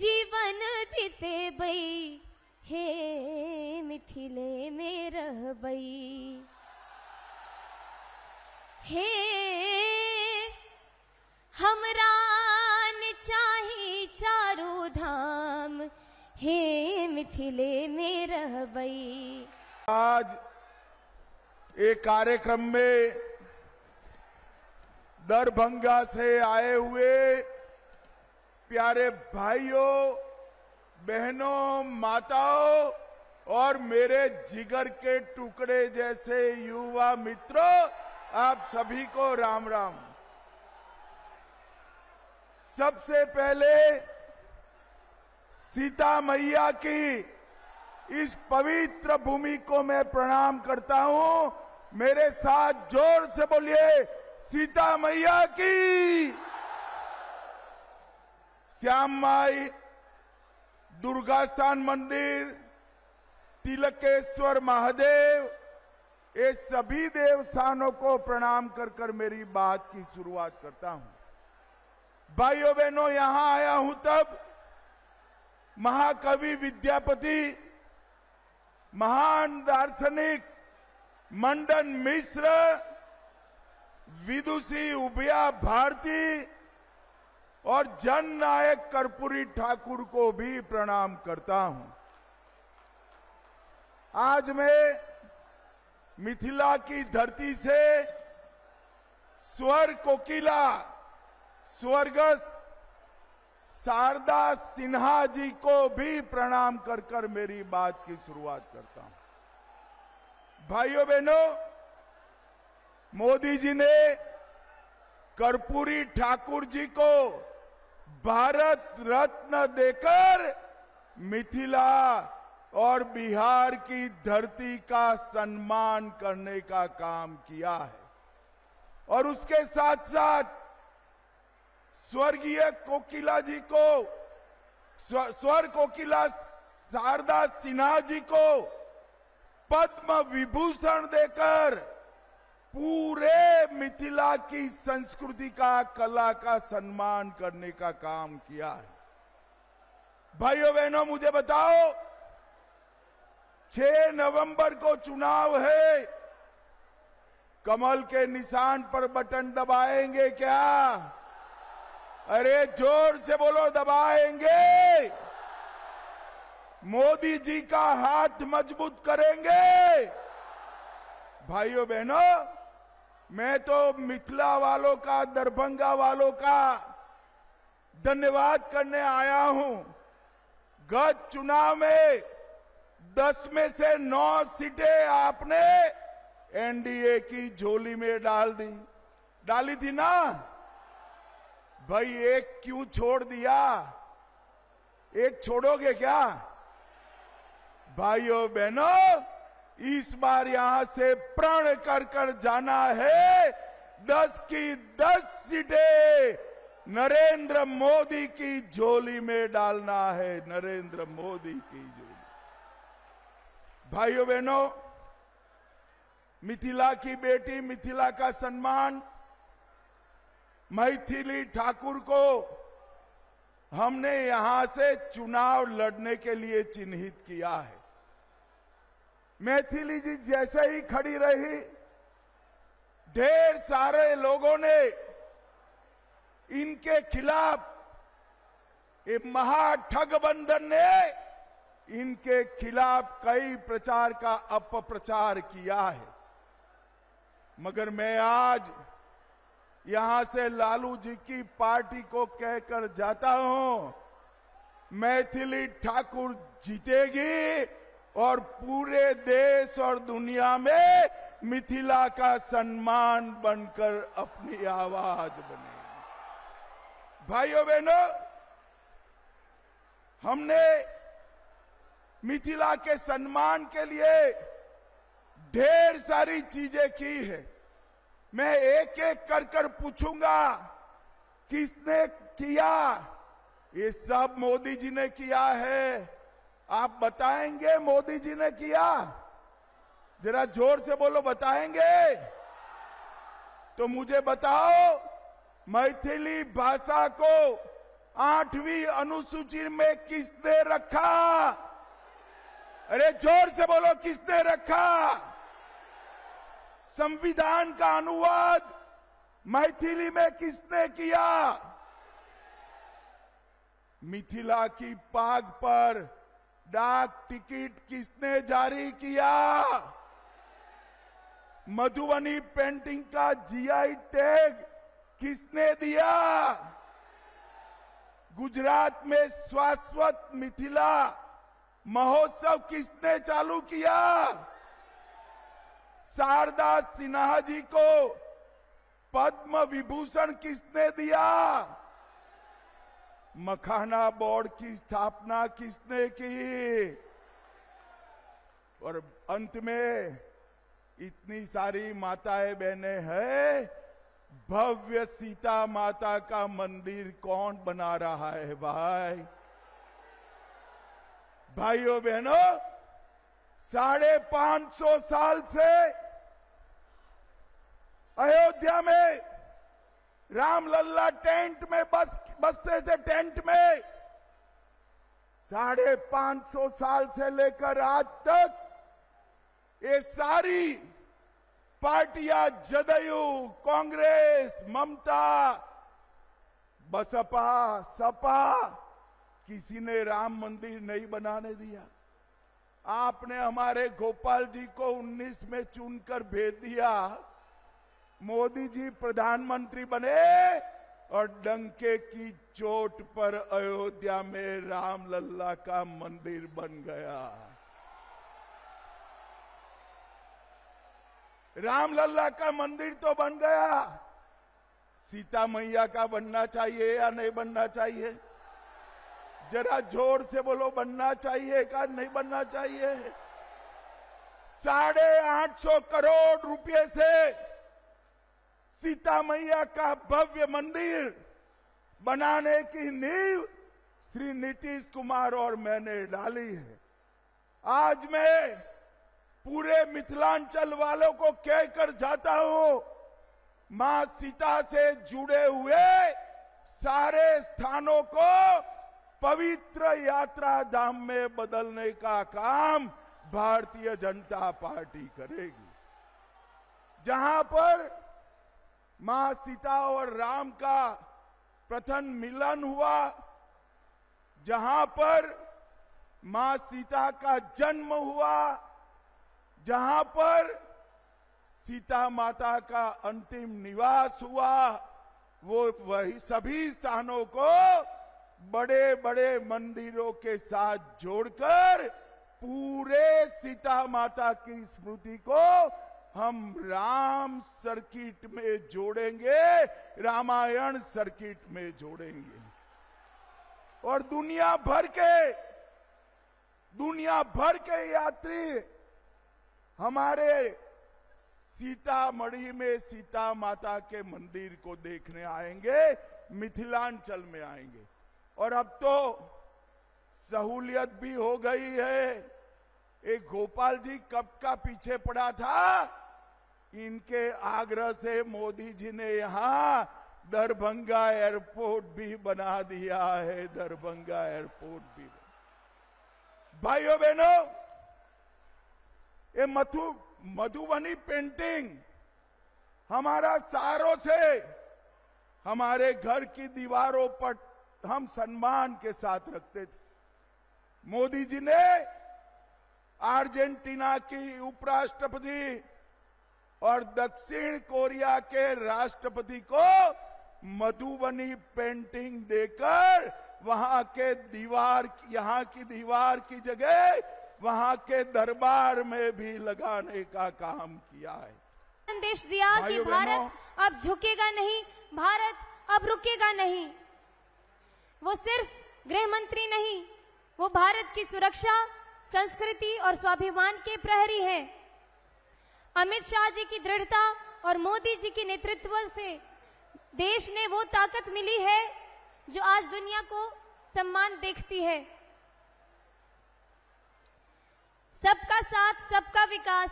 जीवन बीते बई हे मिथिले में रह बई हे हमरा न चाही चारू धाम हे मिथिले में रह बई। आज एक कार्यक्रम में दरभंगा से आए हुए प्यारे भाइयों, बहनों, माताओं और मेरे जिगर के टुकड़े जैसे युवा मित्रों, आप सभी को राम राम। सबसे पहले सीता मैया की इस पवित्र भूमि को मैं प्रणाम करता हूं। मेरे साथ जोर से बोलिए, सीता मैया की। श्याम माई, दुर्गा स्थान मंदिर, तिलकेश्वर महादेव, ये सभी देवस्थानों को प्रणाम कर कर मेरी बात की शुरुआत करता हूं। भाइयों बहनों, यहां आया हूं तब महाकवि विद्यापति, महान दार्शनिक मंडन मिश्र, विदुषी उभया भारती और जननायक कर्पूरी ठाकुर को भी प्रणाम करता हूं। आज मैं मिथिला की धरती से स्वर कोकिला स्वर्गस्थ शारदा सिन्हा जी को भी प्रणाम कर कर मेरी बात की शुरुआत करता हूं। भाइयों बहनों, मोदी जी ने कर्पूरी ठाकुर जी को भारत रत्न देकर मिथिला और बिहार की धरती का सम्मान करने का काम किया है और उसके साथ साथ स्वर्गीय कोकिला जी को, स्वर कोकिला शारदा सिन्हा जी को पद्म विभूषण देकर पूरे मिथिला की संस्कृति का, कला का सम्मान करने का काम किया है। भाइयों बहनों, मुझे बताओ, 6 नवंबर को चुनाव है, कमल के निशान पर बटन दबाएंगे क्या? अरे जोर से बोलो, दबाएंगे। मोदी जी का हाथ मजबूत करेंगे। भाइयों बहनों, मैं तो मिथिला वालों का, दरभंगा वालों का धन्यवाद करने आया हूं। गत चुनाव में 10 में से 9 सीटें आपने एनडीए की झोली में डाली थी ना? भाई एक क्यों छोड़ दिया? एक छोड़ोगे क्या? भाइयों बहनों, इस बार यहां से प्रण कर कर जाना है। 10 की 10 सीटें नरेंद्र मोदी की झोली में डालना है, नरेंद्र मोदी की झोली। भाइयों बहनों, मिथिला की बेटी, मिथिला का सम्मान, मैथिली ठाकुर को हमने यहां से चुनाव लड़ने के लिए चिन्हित किया है। मैथिली जी जैसे ही खड़ी रही, ढेर सारे लोगों ने इनके खिलाफ, ये महाठगबंधन ने इनके खिलाफ कई प्रचार का अपप्रचार किया है। मगर मैं आज यहां से लालू जी की पार्टी को कहकर जाता हूं, मैथिली ठाकुर जीतेगी और पूरे देश और दुनिया में मिथिला का सम्मान बनकर अपनी आवाज बनेगी। भाइयों बहनों, हमने मिथिला के सम्मान के लिए ढेर सारी चीजें की है। मैं एक एक कर कर पूछूंगा, किसने किया? ये सब मोदी जी ने किया है। आप बताएंगे मोदी जी ने किया? जरा जोर से बोलो, बताएंगे? तो मुझे बताओ, मैथिली भाषा को 8वीं अनुसूची में किसने रखा? अरे जोर से बोलो, किसने रखा? संविधान का अनुवाद मैथिली में किसने किया? मिथिला की पाग पर डाक टिकट किसने जारी किया? मधुबनी पेंटिंग का जीआई टैग किसने दिया? गुजरात में शाश्वत मिथिला महोत्सव किसने चालू किया? शारदा सिन्हा जी को पद्म विभूषण किसने दिया? मखाना बोर्ड की स्थापना किसने की? और अंत में इतनी सारी माताएं बहनें हैं, भव्य सीता माता का मंदिर कौन बना रहा है भाई? भाइयों बहनों, 550 साल से अयोध्या में रामलल्ला टेंट में बसते थे। टेंट में 550 साल से लेकर आज तक ये सारी पार्टियां, जदयू, कांग्रेस, ममता, बसपा, सपा, किसी ने राम मंदिर नहीं बनाने दिया। आपने हमारे गोपाल जी को 19 में चुनकर भेज दिया। मोदी जी प्रधानमंत्री बने और डंके की चोट पर अयोध्या में रामलल्ला का मंदिर बन गया। रामलल्ला का मंदिर तो बन गया, सीता मैया का बनना चाहिए या नहीं बनना चाहिए? जरा जोर से बोलो, बनना चाहिए का नहीं बनना चाहिए? 850 करोड़ रुपए से सीता मैया का भव्य मंदिर बनाने की नींव श्री नीतीश कुमार और मैंने डाली है। आज मैं पूरे मिथिलांचल वालों को कहकर जाता हूं, मां सीता से जुड़े हुए सारे स्थानों को पवित्र यात्रा धाम में बदलने का काम भारतीय जनता पार्टी करेगी। जहां पर मां सीता और राम का प्रथम मिलन हुआ, जहां पर मां सीता का जन्म हुआ, जहां पर सीता माता का अंतिम निवास हुआ, वो वही सभी स्थानों को बड़े बड़े मंदिरों के साथ जोड़कर पूरे सीता माता की स्मृति को हम राम सर्किट में जोड़ेंगे, रामायण सर्किट में जोड़ेंगे। और दुनिया भर के यात्री हमारे सीतामढ़ी में सीता माता के मंदिर को देखने आएंगे, मिथिलांचल में आएंगे। और अब तो सहूलियत भी हो गई है। एक गोपाल जी कब का पीछे पड़ा था, इनके आग्रह से मोदी जी ने यहां दरभंगा एयरपोर्ट भी बना दिया है। दरभंगा एयरपोर्ट भी। भाइयों बहनों, ये मधुबनी पेंटिंग हमारा सालों से हमारे घर की दीवारों पर हम सम्मान के साथ रखते थे। मोदी जी ने अर्जेंटीना की उपराष्ट्रपति और दक्षिण कोरिया के राष्ट्रपति को मधुबनी पेंटिंग देकर वहां के यहाँ की दीवार की जगह वहां के दरबार में भी लगाने का काम किया है। संदेश दिया कि भारत अब झुकेगा नहीं, भारत अब रुकेगा नहीं। वो सिर्फ गृह मंत्री नहीं, वो भारत की सुरक्षा, संस्कृति और स्वाभिमान के प्रहरी हैं। अमित शाह जी की दृढ़ता और मोदी जी के नेतृत्व से देश ने वो ताकत मिली है जो आज दुनिया को सम्मान देखती है। सबका साथ, सबका विकास,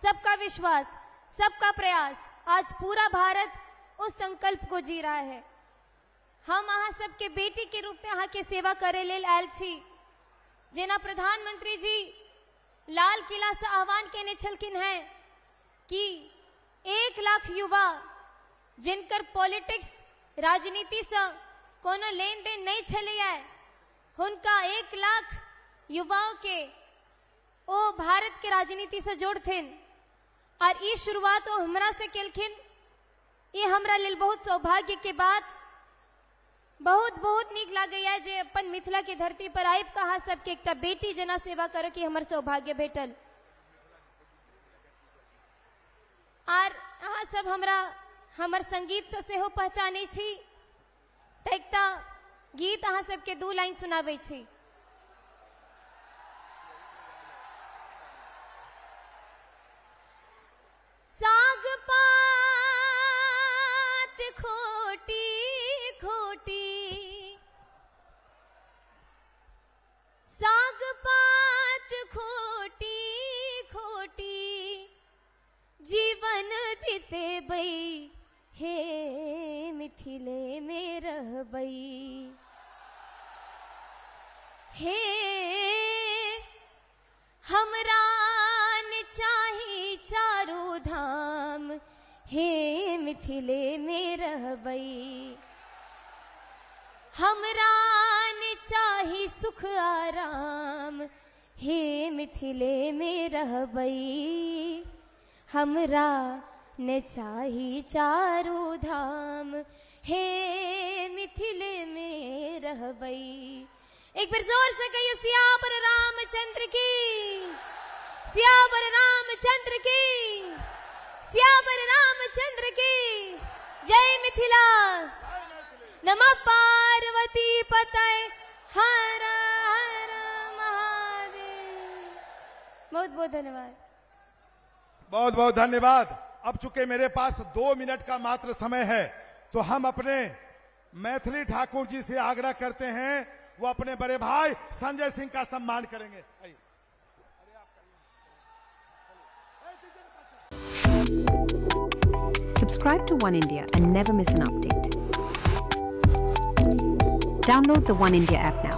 सबका विश्वास, सबका प्रयास, आज पूरा भारत उस संकल्प को जी रहा है। हम अहाँ सबके बेटी के रूप में अहाँ के सेवा करे लेल आयल छी। जेना प्रधानमंत्री जी लाल किला से आह्वान केने छलखिन हैं कि 1 लाख युवा जिनकर पॉलिटिक्स राजनीति से कोनो लेन देन नहीं छलैया, हुनका 1 लाख युवाओं के ओ भारत के राजनीति से जोड़थिन। और ई शुरुआत ओ हमरा से केलखिन। ये हमरा लेल बहुत सौभाग्य के बात, बहुत बहुत नीक लागैया जे अपन मिथिला के धरती पर आबि कऽ अहाँ सबके एकटा बेटी जेना सेवा करे के हमर सौभाग्य भेटल। और अहाँ सब हमरा हमर संगीत से सेहो पहचानै छी, तऽ एकटा गीत अहाँ सबके 2 लाइन सुनाबै छी। साग पात खोटी खोटी, साग पात खोटी खोटी, जीवन बितेबै हे मिथिले में रहबै। हे हमरा न चाही चारू धाम, हे मिथिले में रहबै। हमरा न चाही सुख आराम, हे मिथिले में रहबै। हमरा न चाही चारू धाम, हे मिथिले में रहबै। एक बार जोर से कहियो सियावर रामचंद्र की, सियावर रामचंद्र की, सियावर रामचंद्र की जय मिथिला। नमः पार्वती पतये हर हर महादेव। बहुत बहुत धन्यवाद। बहुत बहुत धन्यवाद। अब चूंकि मेरे पास 2 मिनट का मात्र समय है, तो हम अपने मैथिली ठाकुर जी से आग्रह करते हैं वो अपने बड़े भाई संजय सिंह का सम्मान करेंगे। Subscribe to One India and never miss an update. Download the One India app now.